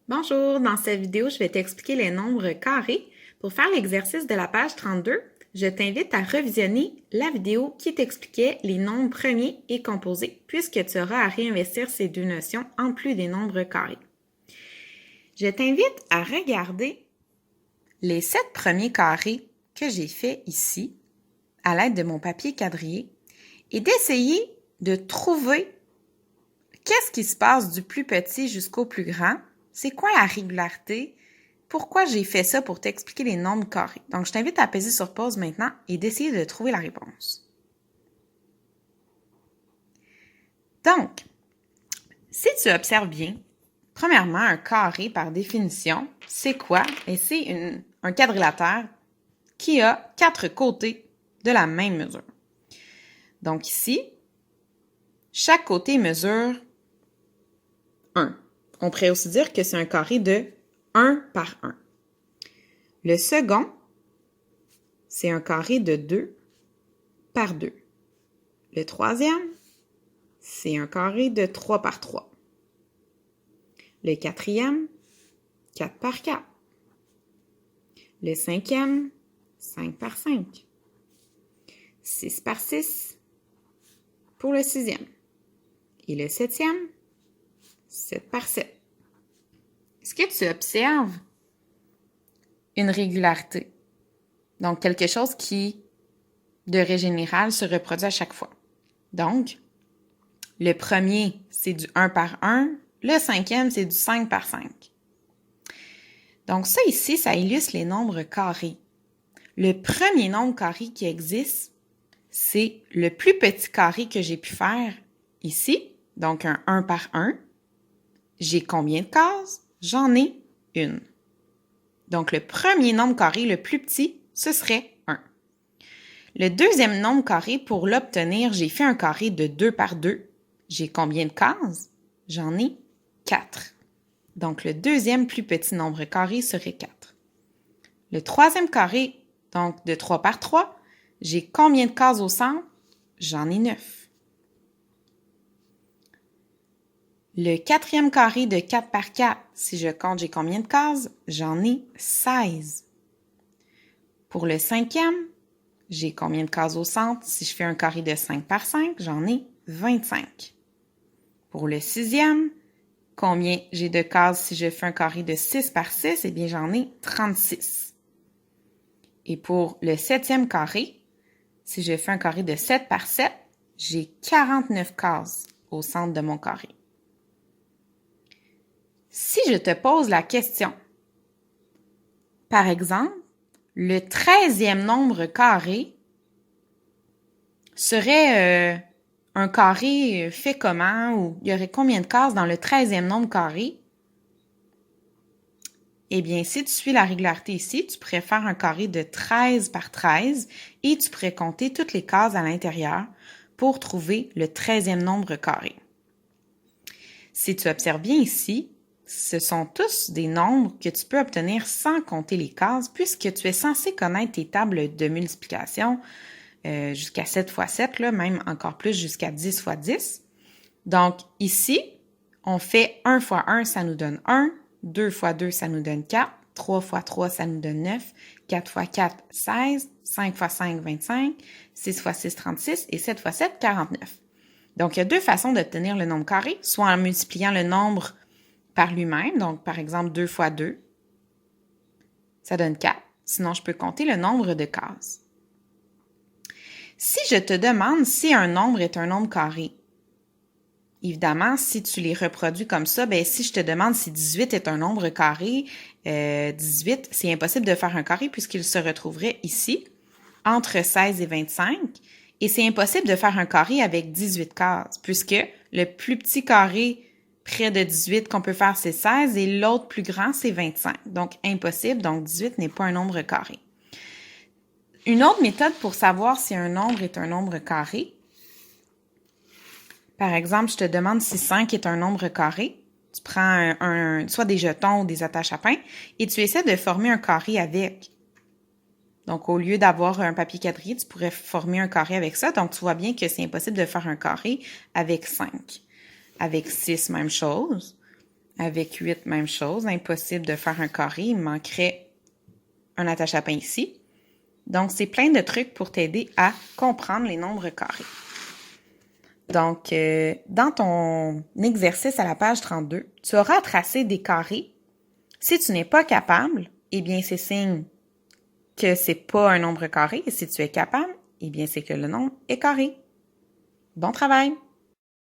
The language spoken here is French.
Bonjour, dans cette vidéo, je vais t'expliquer les nombres carrés. Pour faire l'exercice de la page 32, je t'invite à revisionner la vidéo qui t'expliquait les nombres premiers et composés, puisque tu auras à réinvestir ces deux notions en plus des nombres carrés. Je t'invite à regarder les 7 premiers carrés que j'ai faits ici, à l'aide de mon papier quadrillé, et d'essayer de trouver qu'est-ce qui se passe du plus petit jusqu'au plus grand. C'est quoi la régularité? Pourquoi j'ai fait ça pour t'expliquer les nombres carrés? Donc, je t'invite à peser sur pause maintenant et d'essayer de trouver la réponse. Donc, si tu observes bien, premièrement, un carré, par définition, c'est quoi? Et c'est un quadrilatère qui a 4 côtés de la même mesure. Donc ici, chaque côté mesure 1. On pourrait aussi dire que c'est un carré de 1 par 1. Le second, c'est un carré de 2 par 2. Le troisième, c'est un carré de 3 par 3. Le quatrième, 4 par 4. Le cinquième, 5 par 5. 6 par 6 pour le sixième. Et le septième, 7 par 7. Est-ce que tu observes une régularité? Donc, quelque chose qui, de règle générale, se reproduit à chaque fois. Donc, le premier, c'est du 1 par 1. Le cinquième, c'est du 5 par 5. Donc, ça ici, ça illustre les nombres carrés. Le premier nombre carré qui existe, c'est le plus petit carré que j'ai pu faire ici. Donc, un 1 par 1. J'ai combien de cases? J'en ai une. Donc, le premier nombre carré, le plus petit, ce serait 1. Le deuxième nombre carré, pour l'obtenir, j'ai fait un carré de 2 par 2. J'ai combien de cases? J'en ai 4. Donc, le deuxième plus petit nombre carré serait 4. Le troisième carré, donc de 3 par 3, j'ai combien de cases au centre? J'en ai 9. Le quatrième carré de 4 par 4, si je compte, j'ai combien de cases? J'en ai 16. Pour le cinquième, j'ai combien de cases au centre? Si je fais un carré de 5 par 5, j'en ai 25. Pour le sixième, combien j'ai de cases si je fais un carré de 6 par 6? Eh bien, j'en ai 36. Et pour le septième carré, si je fais un carré de 7 par 7, j'ai 49 cases au centre de mon carré. Si je te pose la question, par exemple, le 13e nombre carré serait un carré fait comment, ou il y aurait combien de cases dans le 13e nombre carré? Eh bien, si tu suis la régularité ici, tu pourrais faire un carré de 13 par 13 et tu pourrais compter toutes les cases à l'intérieur pour trouver le 13e nombre carré. Si tu observes bien ici, ce sont tous des nombres que tu peux obtenir sans compter les cases puisque tu es censé connaître tes tables de multiplication jusqu'à 7 fois 7, là, même encore plus jusqu'à 10 fois 10. Donc ici, on fait 1 fois 1, ça nous donne 1, 2 fois 2, ça nous donne 4, 3 fois 3, ça nous donne 9, 4 fois 4, 16, 5 fois 5, 25, 6 fois 6, 36 et 7 fois 7, 49. Donc, il y a deux façons d'obtenir le nombre carré, soit en multipliant le nombre par lui-même, donc par exemple 2 fois 2, ça donne 4. Sinon, je peux compter le nombre de cases. Si je te demande si un nombre est un nombre carré, évidemment, si tu les reproduis comme ça, ben si je te demande si 18 est un nombre carré, 18, c'est impossible de faire un carré puisqu'il se retrouverait ici, entre 16 et 25. Et c'est impossible de faire un carré avec 18 cases, puisque le plus petit carré près de 18 qu'on peut faire, c'est 16, et l'autre plus grand, c'est 25. Donc, impossible. Donc, 18 n'est pas un nombre carré. Une autre méthode pour savoir si un nombre est un nombre carré, par exemple, je te demande si 5 est un nombre carré. Tu prends soit des jetons ou des attaches à pain et tu essaies de former un carré avec. Donc, au lieu d'avoir un papier quadrillé, tu pourrais former un carré avec ça. Donc, tu vois bien que c'est impossible de faire un carré avec 5. Avec 6, même chose. Avec 8, même chose. Impossible de faire un carré. Il me manquerait un attache à pain ici. Donc, c'est plein de trucs pour t'aider à comprendre les nombres carrés. Donc, dans ton exercice à la page 32, tu auras à tracer des carrés. Si tu n'es pas capable, eh bien, c'est signe que c'est pas un nombre carré. Et si tu es capable, eh bien, c'est que le nombre est carré. Bon travail!